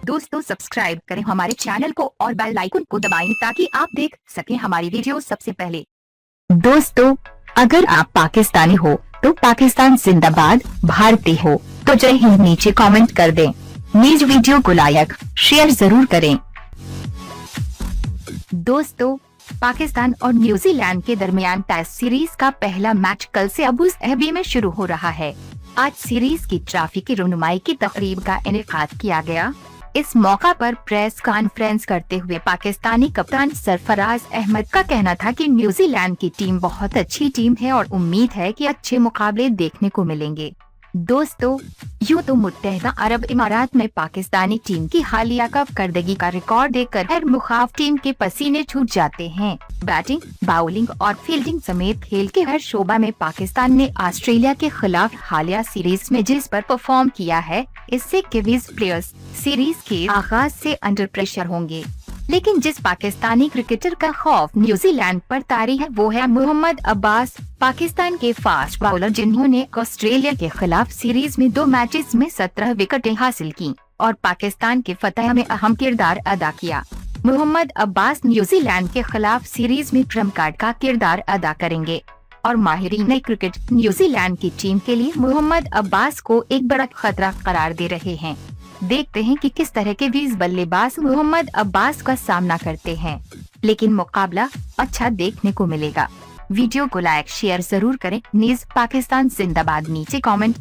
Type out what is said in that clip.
दोस्तों सब्सक्राइब करें हमारे चैनल को और बेल आइकन को दबाएं ताकि आप देख सकें हमारी वीडियो सबसे पहले। दोस्तों अगर आप पाकिस्तानी हो तो पाकिस्तान जिंदाबाद, भारतीय हो तो जय हिंद नीचे कमेंट कर दें। नीज वीडियो को लाइक शेयर जरूर करें। दोस्तों पाकिस्तान और न्यूजीलैंड के दरमियान टेस्ट सीरीज का पहला मैच कल से अबू धाबी में शुरू हो रहा है। आज सीरीज की ट्रॉफी की रुनुमाई की तकरीब का इनेकाद किया गया। इस मौका पर प्रेस कॉन्फ्रेंस करते हुए पाकिस्तानी कप्तान सरफराज अहमद का कहना था कि न्यूजीलैंड की टीम बहुत अच्छी टीम है और उम्मीद है कि अच्छे मुकाबले देखने को मिलेंगे। दोस्तों यूं तो मुत्तहदा अरब इमारात में पाकिस्तानी टीम की हालिया कारकर्दगी का रिकॉर्ड देखकर हर मुखाफ टीम के पसीने छूट जाते हैं। बैटिंग, बाउलिंग और फील्डिंग समेत खेल के हर शोबा में पाकिस्तान ने ऑस्ट्रेलिया के खिलाफ हालिया सीरीज में जिस पर परफॉर्म किया है, इससे किवीज प्लेयर्स सीरीज के आगाज से अंडर प्रेशर होंगे। लेकिन जिस पाकिस्तानी क्रिकेटर का खौफ न्यूजीलैंड पर तारी है वो है मोहम्मद अब्बास, पाकिस्तान के फास्ट बॉलर जिन्होंने ऑस्ट्रेलिया के खिलाफ सीरीज में 2 मैचेस में 17 विकेटें हासिल की और पाकिस्तान के फतह में अहम किरदार अदा किया। मोहम्मद अब्बास न्यूजीलैंड के खिलाफ सीरीज में ट्रम्प कार्ड का किरदार अदा करेंगे और माहिरीन क्रिकेट न्यूजीलैंड की टीम के लिए मोहम्मद अब्बास को एक बड़ा खतरा करार दे रहे हैं। देखते हैं कि किस तरह के 20 बल्लेबाज मोहम्मद अब्बास का सामना करते हैं, लेकिन मुकाबला अच्छा देखने को मिलेगा। वीडियो को लाइक शेयर जरूर करें। न्यूज़ पाकिस्तान जिंदाबाद नीचे कमेंट